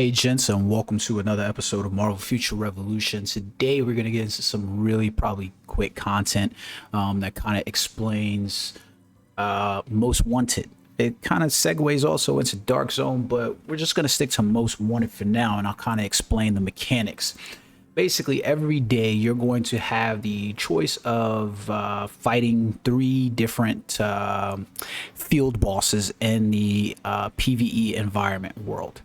Hey gents, and welcome to another episode of Marvel Future Revolution. Today we're going to get into some really probably quick content that kind of explains Most Wanted. It kind of segues also into Dark Zone, but we're just going to stick to Most Wanted for now, and I'll kind of explain the mechanics. Basically, every day you're going to have the choice of fighting three different field bosses in the PvE environment world.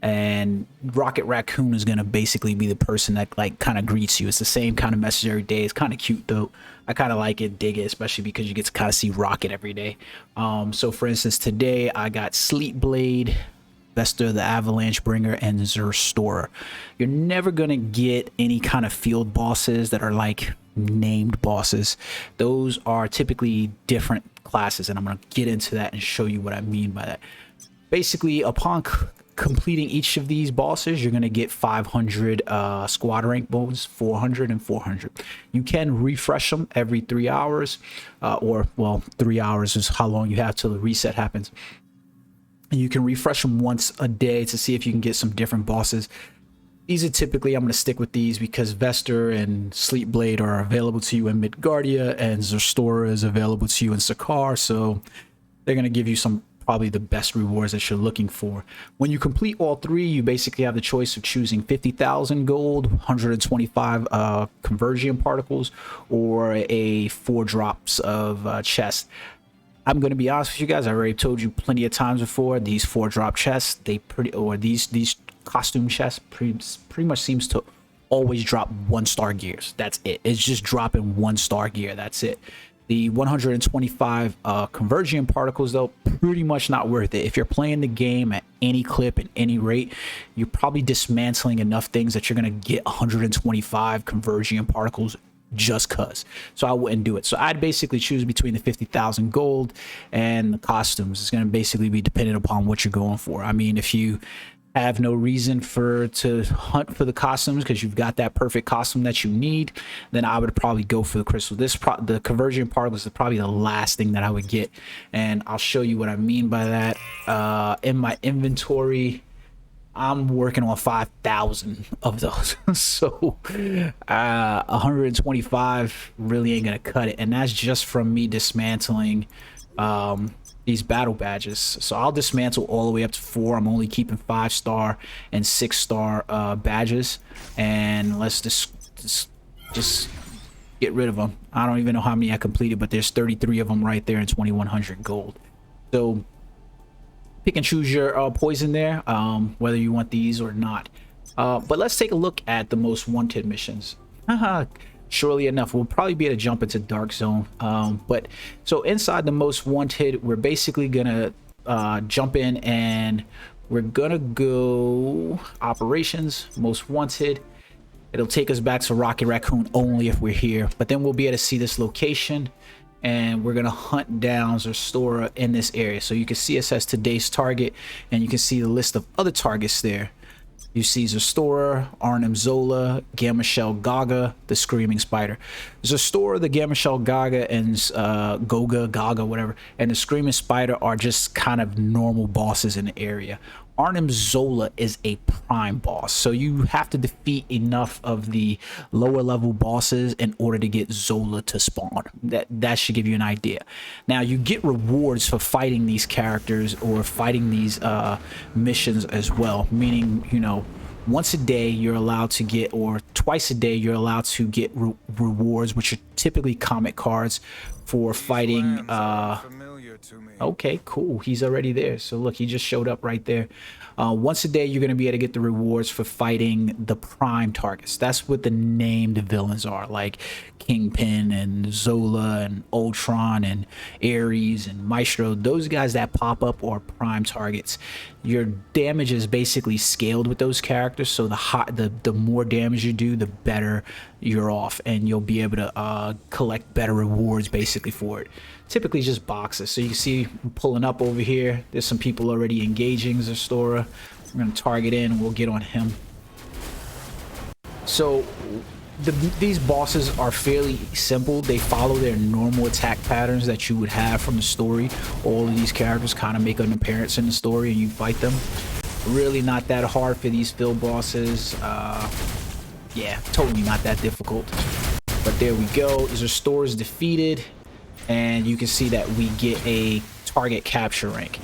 And Rocket Raccoon is gonna basically be the person that like kind of greets you. It's the same kind of message every day. It's kind of cute though. I kind of like it, dig it, especially because you get to kind of see Rocket every day. So for instance, today I got Sleep Blade, Vester the Avalanche Bringer, and Zerstorer. You're never gonna get any kind of field bosses that are like named bosses. Those are typically different classes, and I'm gonna get into that and show you what I mean by that. Basically, upon completing each of these bosses, you're going to get 500 squad rank bones, 400 and 400. You can refresh them every 3 hours, or well, 3 hours is how long you have till the reset happens. And you can refresh them once a day to see if you can get some different bosses. These are typically, I'm going to stick with these because Vester and Sleep Blade are available to you in Midgardia, and Zerstorer is available to you in Sakaar, so they're going to give you some probably the best rewards that you're looking for. When you complete all three, you basically have the choice of choosing 50,000 gold, 125 conversion particles, or a 4 drops of chest. I'm going to be honest with you guys, I already told you plenty of times before, these 4-drop chests, these costume chests pretty much seems to always drop 1-star gears. That's it. It's just dropping 1-star gear. That's it. The 125 conversion particles, though, pretty much not worth it. If you're playing the game at any clip, at any rate, you're probably dismantling enough things that you're going to get 125 conversion particles just cuz. So I wouldn't do it. So I'd basically choose between the 50,000 gold and the costumes. It's going to basically be dependent upon what you're going for. I mean, if you have no reason to hunt for the costumes because you've got that perfect costume that you need, then I would probably go for the crystal. The conversion particles is probably the last thing that I would get, and I'll show you what I mean by that. In my inventory, I'm working on 5,000 of those. So 125 really ain't gonna cut it, and that's just from me dismantling these battle badges. So I'll dismantle all the way up to 4. I'm only keeping 5-star and 6-star badges, and let's just get rid of them. I don't even know how many I completed, but there's 33 of them right there and 2,100 gold. So pick and choose your poison there, whether you want these or not. But let's take a look at the Most Wanted missions. Surely enough, we'll probably be able to jump into Dark Zone. But so inside the Most Wanted, we're basically gonna jump in and we're gonna go operations, Most Wanted. It'll take us back to Rocket Raccoon only if we're here, but then we'll be able to see this location, and we're gonna hunt down Zerstorer in this area. So you can see it says today's target, and you can see the list of other targets there. You see Zerstorer, Arnim Zola, Gamma Shell Gaga, the Screaming Spider. Zerstorer, the Gamma Shell Gaga, and Gaga, whatever, and the Screaming Spider are just kind of normal bosses in the area. Arnim Zola is a prime boss, so you have to defeat enough of the lower level bosses in order to get Zola to spawn. That should give you an idea. Now you get rewards for fighting these characters or fighting these missions as well, meaning, you know, once a day you're allowed to get, or twice a day you're allowed to get rewards, which are typically comic cards for fighting okay, cool, he's already there. So look, he just showed up right there. Once a day you're going to be able to get the rewards for fighting the prime targets. That's what the named villains are, like Kingpin and Zola and Ultron and Ares and Maestro. Those guys that pop up are prime targets. Your damage is basically scaled with those characters, so the more damage you do, the better you're off, and you'll be able to collect better rewards basically for it. Typically just boxes. So you can see pulling up over here, there's some people already engaging Zerstorer. We're going to target in and we'll get on him. So these bosses are fairly simple. They follow their normal attack patterns that you would have from the story. All of these characters kind of make an appearance in the story and you fight them. Really not that hard for these field bosses. Yeah, totally not that difficult. But there we go. Restores defeated, and you can see that we get a target capture rank.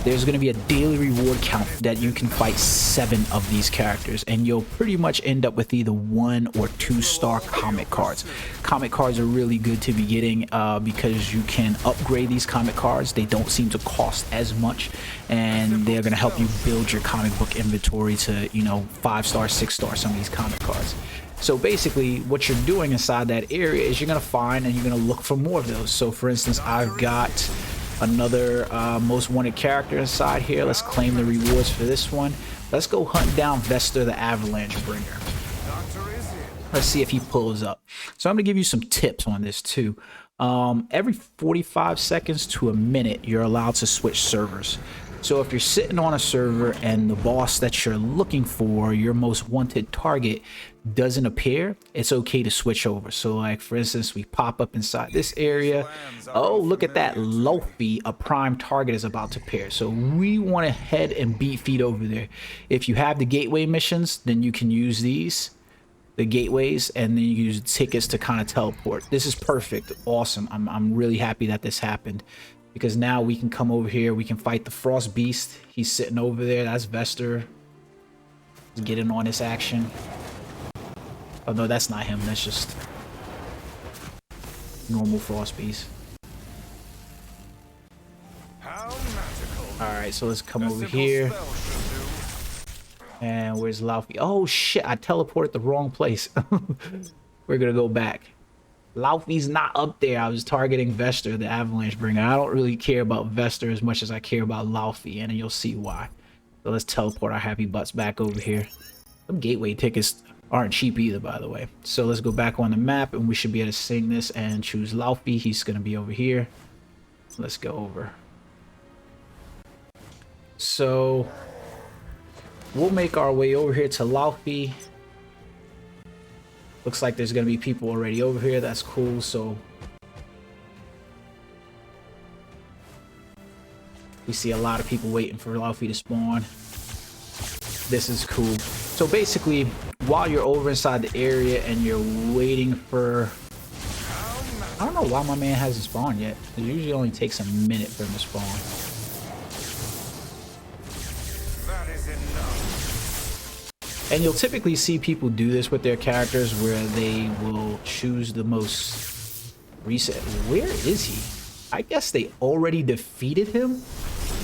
There's going to be a daily reward count that you can fight 7 of these characters, and you'll pretty much end up with either 1 or 2 star comic cards. Comic cards are really good to be getting because you can upgrade these comic cards. They don't seem to cost as much, and they're going to help you build your comic book inventory to, you know, 5-star, 6-star, some of these comic cards. So basically what you're doing inside that area is you're going to find and you're going to look for more of those. So for instance, I've got another most wanted character inside here. Let's claim the rewards for this one. Let's go hunt down Vester the Avalanche Bringer. Let's see if he pulls up. So I'm gonna give you some tips on this too. Every 45 seconds to a minute you're allowed to switch servers. So if you're sitting on a server and the boss that you're looking for, your most wanted target, doesn't appear, it's okay to switch over. So like for instance, we pop up inside this area. Oh, look at that, Laufey, a prime target is about to appear. So we want to head and beat feet over there. If you have the gateway missions, then you can use these, the gateways, and then you use tickets to kind of teleport. This is perfect. Awesome. I'm really happy that this happened, because now we can come over here, we can fight the Frost Beast. He's sitting over there. That's Vester. He's getting on this action. Oh no, that's not him. That's just normal Frost Beast. Alright, so let's come over here. And where's Laufey? Oh shit, I teleported the wrong place. We're gonna go back. Laufey's not up there. I was targeting Vester, the Avalanche Bringer. I don't really care about Vester as much as I care about Laufey, and you'll see why. So let's teleport our happy butts back over here. Some gateway tickets aren't cheap either, by the way. So let's go back on the map, and we should be able to sing this and choose Laufey. He's gonna be over here. Let's go over. So we'll make our way over here to Laufey. Looks like there's gonna be people already over here. That's cool. So we see a lot of people waiting for Laufey to spawn. This is cool. So basically, while you're over inside the area and you're waiting for, I don't know why my man hasn't spawned yet. It usually only takes a minute for him to spawn. And you'll typically see people do this with their characters, where they will choose the most recent. Where is he? I guess they already defeated him?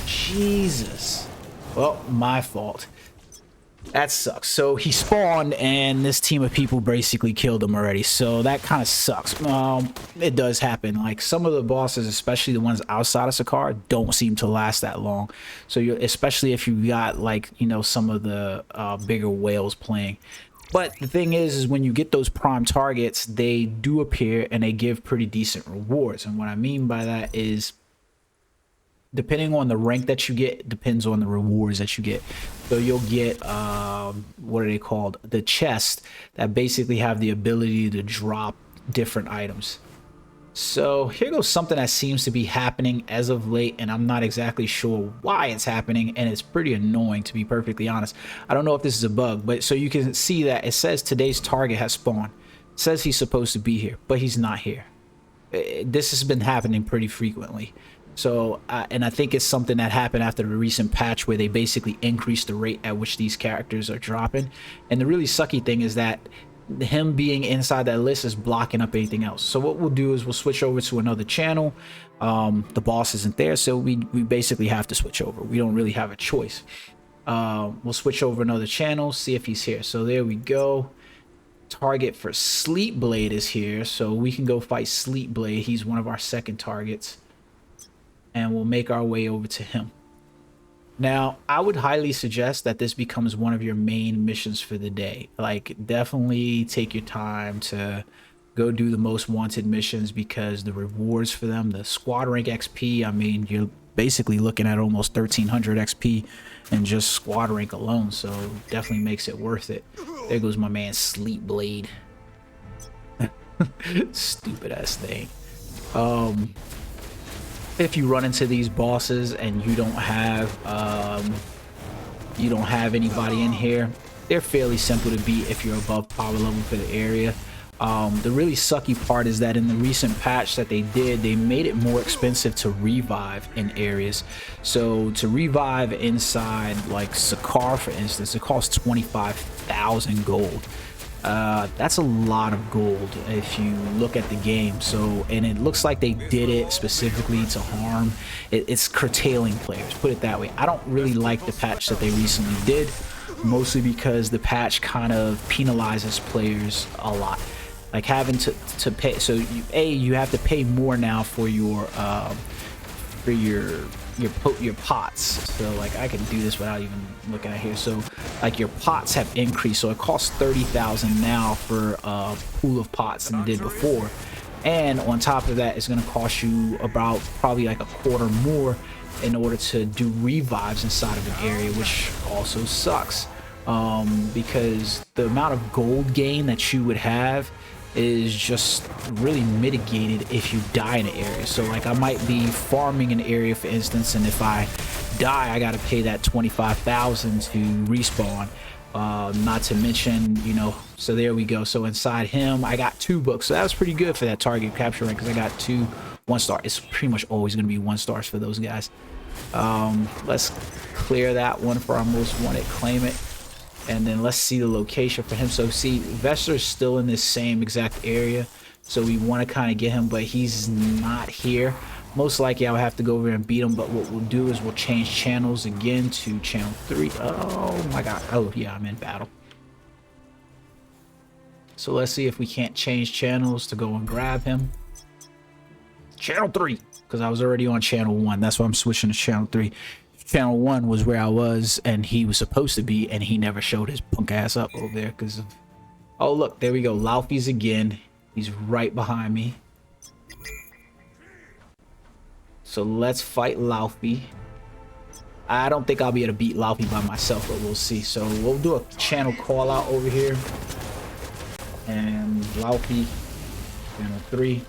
Jesus. Well, my fault. That sucks. So he spawned and this team of people basically killed him already. So that kind of sucks. It does happen. Like some of the bosses, especially the ones outside of Sakaar, don't seem to last that long. So you're, especially if you got like, you know, some of the bigger whales playing. But the thing is when you get those prime targets, they do appear and they give pretty decent rewards. And what I mean by that is, depending on the rank that you get, depends on the rewards that you get. So you'll get, what are they called? The chests that basically have the ability to drop different items. So here goes something that seems to be happening as of late, and I'm not exactly sure why it's happening, and it's pretty annoying, to be perfectly honest. I don't know if this is a bug, but so you can see that it says today's target has spawned. It says he's supposed to be here, but he's not here. This has been happening pretty frequently. So, and I think it's something that happened after the recent patch where they basically increased the rate at which these characters are dropping. And the really sucky thing is that him being inside that list is blocking up anything else. So what we'll do is we'll switch over to another channel. The boss isn't there, so we basically have to switch over. We don't really have a choice. We'll switch over another channel, see if he's here. So there we go. Target for Sleep Blade is here, so we can go fight Sleep Blade. He's one of our second targets. And we'll make our way over to him. Now, I would highly suggest that this becomes one of your main missions for the day. Like, definitely take your time to go do the most wanted missions, because the rewards for them, the squad rank XP, I mean, you're basically looking at almost 1300 XP in just squad rank alone. So definitely makes it worth it. There goes my man Sleep Blade. Stupid ass thing. If you run into these bosses and you don't have you don't have anybody in here, they're fairly simple to beat if you're above power level for the area. The really sucky part is that in the recent patch that they did, they made it more expensive to revive in areas. So to revive inside like Sakaar, for instance, it costs 25,000 gold. That's a lot of gold if you look at the game. So, and it looks like they did it specifically to harm. It's curtailing players, put it that way. I don't really like the patch that they recently did, mostly because the patch kind of penalizes players a lot. Like having to pay, so you have to pay more now for your pots. So like I can do this without even looking at here. So like your pots have increased, so it costs 30,000 now for a pool of pots than it did before. And on top of that, it's going to cost you about probably like a quarter more in order to do revives inside of an area, which also sucks, because the amount of gold gain that you would have is just really mitigated if you die in an area. So like I might be farming an area, for instance, and if I die, I got to pay that 25,000 to respawn. Not to mention, you know, so there we go. So inside him, I got 2 books, so that was pretty good for that target capture rank, because I got 2 1-star. It's pretty much always going to be 1-stars for those guys. Let's clear that one for our most wanted, claim it. And then let's see the location for him. So see, Vester's still in this same exact area, so we want to kind of get him, but he's not here. Most likely I'll have to go over and beat him, but what we'll do is we'll change channels again to channel 3. Oh my god. Oh yeah, I'm in battle. So let's see if we can't change channels to go and grab him. Channel 3, because I was already on channel 1. That's why I'm switching to channel 3. Channel 1 was where I was and he was supposed to be, and he never showed his punk ass up over there because of... Oh look, there we go. Laufey's again. He's right behind me. So let's fight Laufey. I don't think I'll be able to beat Laufey by myself, but we'll see. So we'll do a channel call out over here. And Laufey, channel 3.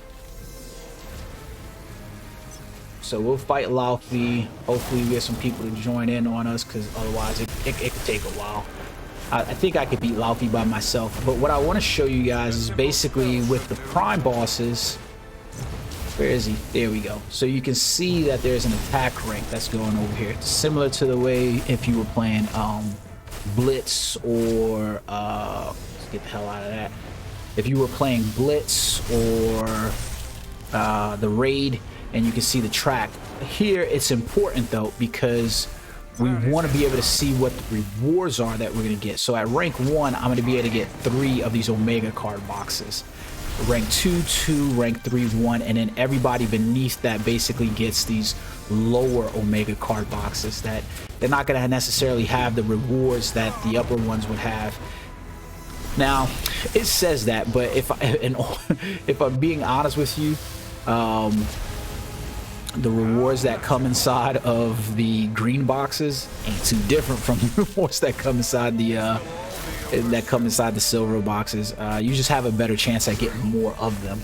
So we'll fight Laufey. Hopefully we get some people to join in on us, because otherwise it could take a while. I think I could beat Laufey by myself. But what I want to show you guys is basically with the prime bosses. Where is he? There we go. So you can see that there's an attack rank that's going over here. It's similar to the way if you were playing Blitz or let's get the hell out of that. If you were playing Blitz or the Raid, and you can see the track. Here it's important though, because we want to be able to see what the rewards are that we're going to get. So at rank 1, I'm going to be able to get 3 of these Omega card boxes. Rank 2, 2, rank 3, 1, and then everybody beneath that basically gets these lower Omega card boxes that they're not going to necessarily have the rewards that the upper ones would have. Now, it says that, but if I'm being honest with you, the rewards that come inside of the green boxes ain't too different from the rewards that come inside the silver boxes. You just have a better chance at getting more of them.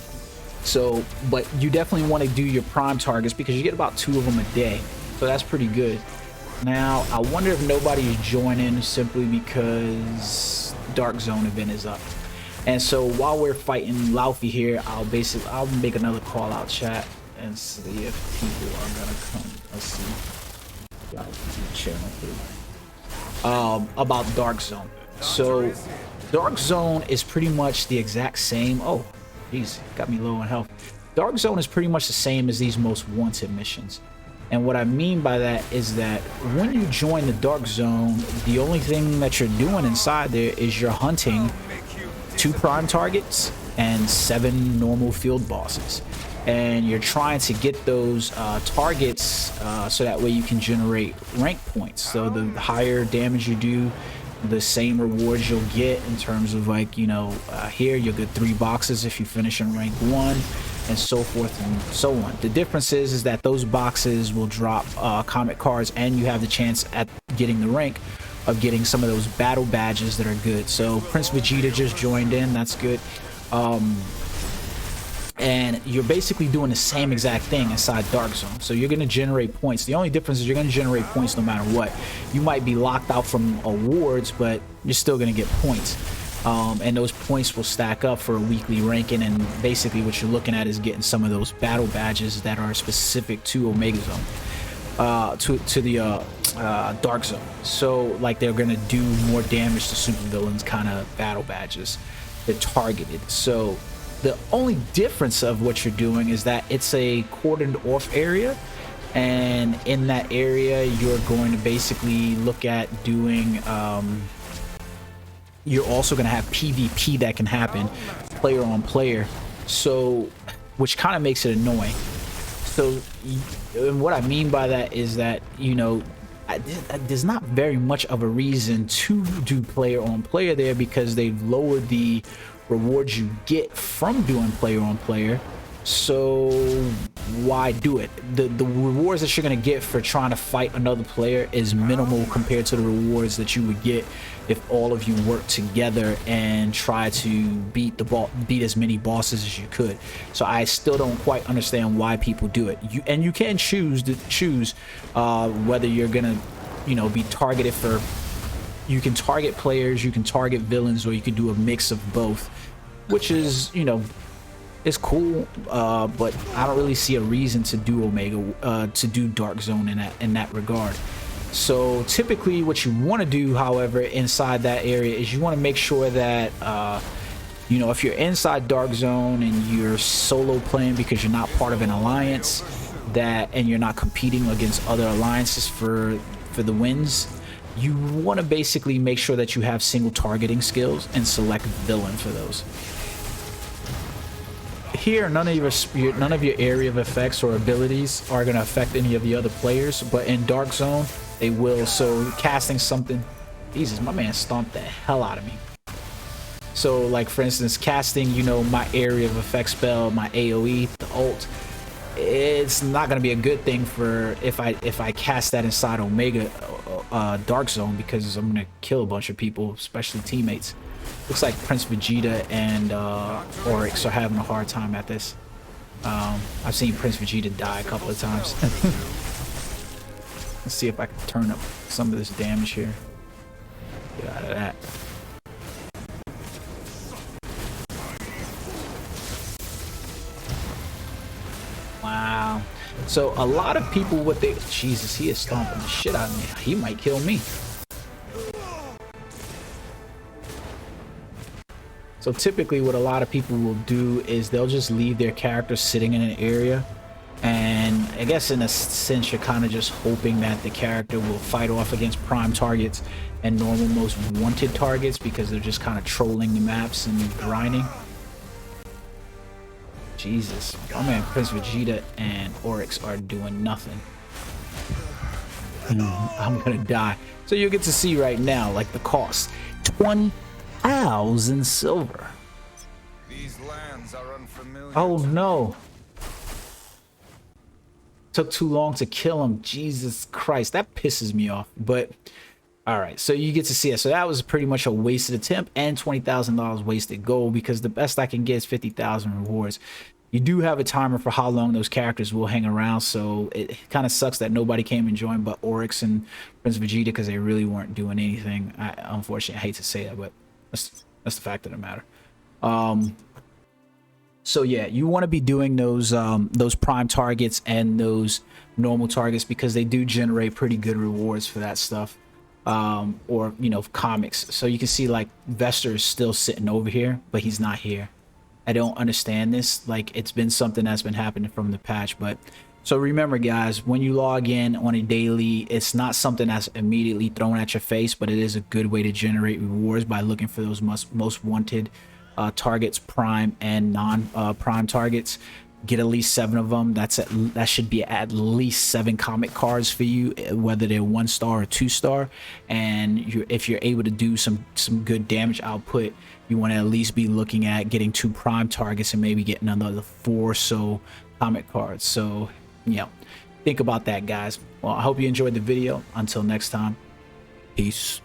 So, but you definitely want to do your prime targets, because you get about 2 of them a day, so that's pretty good. Now I wonder if nobody's joining simply because Dark Zone event is up. And so while we're fighting Laufey here, I'll make another call out chat and see if people are gonna come. Let's see. Channel 3. About Dark Zone. So Dark Zone is pretty much the exact same. Oh, geez, got me low on health. Dark Zone is pretty much the same as these most wanted missions. And what I mean by that is that when you join the Dark Zone, the only thing that you're doing inside there is you're hunting 2 prime targets and 7 normal field bosses. And you're trying to get those targets so that way you can generate rank points. So the higher damage you do, the same rewards you'll get in terms of, like, you know, here you'll get 3 boxes if you finish in rank 1, and so forth and so on. The difference is that those boxes will drop comet cards, and you have the chance at getting the rank of getting some of those battle badges that are good. So Prince Vegeta just joined in. That's good. and you're basically doing the same exact thing inside Dark Zone. So you're going to generate points. The only difference is you're going to generate points no matter what. You might be locked out from awards, but you're still going to get points. And those points will stack up for a weekly ranking, and basically what you're looking at is getting some of those battle badges that are specific to Omega Zone, to the Dark Zone. So like they're gonna do more damage to supervillains kind of battle badges. They're targeted. So the only difference of what you're doing is that it's a cordoned off area, and in that area you're going to basically look at doing you're also going to have PvP that can happen, player on player, so which kind of makes it annoying. So and what I mean by that is that, you know, there's not very much of a reason to do player on player there, because they've lowered the rewards you get from doing player on player. So why do it? The rewards that you're gonna get for trying to fight another player is minimal compared to the rewards that you would get if all of you work together and try to beat as many bosses as you could. So I still don't quite understand why people do it. You can choose whether you're gonna, you know, be targeted for. You can target players, you can target villains, or you can do a mix of both, which is, you know, it's cool, but I don't really see a reason to do Omega, to do Dark Zone in that regard. So typically what you want to do, however, inside that area is you want to make sure that, you know, if you're inside Dark Zone and you're solo playing because you're not part of an alliance, and you're not competing against other alliances for the wins, you want to basically make sure that you have single targeting skills and select villain for those. Here, none of your area of effects or abilities are going to affect any of the other players, but in Dark Zone they will. So casting something, Jesus, my man stomped the hell out of me. So like for instance, casting, you know, my area of effect spell, my AoE, the ult, it's not going to be a good thing for if I cast that inside Omega Dark Zone, because I'm going to kill a bunch of people, especially teammates. Looks like Prince Vegeta and Oryx are having a hard time at this. I've seen Prince Vegeta die a couple of times. Let's see if I can turn up some of this damage here. Get out of that. Wow. So a lot of people, what they... Jesus, he is stomping the shit out of me. He might kill me. So typically what a lot of people will do is they'll just leave their character sitting in an area, and I guess in a sense you're kind of just hoping that the character will fight off against prime targets and normal most wanted targets, because they're just kind of trolling the maps and grinding. Jesus, my man Prince Vegeta and Oryx are doing nothing. I'm gonna die. So you'll get to see right now, like the cost, 20,000 silver. These lands are unfamiliar. Oh no. Took too long to kill him. Jesus Christ, that pisses me off. But all right, so you get to see it. So that was pretty much a wasted attempt and $20,000 wasted gold, because the best I can get is 50,000 rewards. You do have a timer for how long those characters will hang around, so it kind of sucks that nobody came and joined but Oryx and Prince Vegeta, because they really weren't doing anything. Unfortunately, I hate to say that, but that's the fact of the matter. So yeah, you want to be doing those prime targets and those normal targets, because they do generate pretty good rewards for that stuff. Or, you know, comics. So you can see like Vester is still sitting over here, but he's not here. I don't understand this. Like, it's been something that's been happening from the patch. But so remember guys, when you log in on a daily, it's not something that's immediately thrown at your face, but it is a good way to generate rewards by looking for those most wanted targets, prime and non-prime targets. Get at least 7 of them. That should be at least 7 comic cards for you, whether they're 1-star or 2-star. And if you're able to do some good damage output, you want to at least be looking at getting 2 prime targets and maybe getting another 4 or so comic cards. So yeah, think about that guys. Well, I hope you enjoyed the video. Until next time, peace.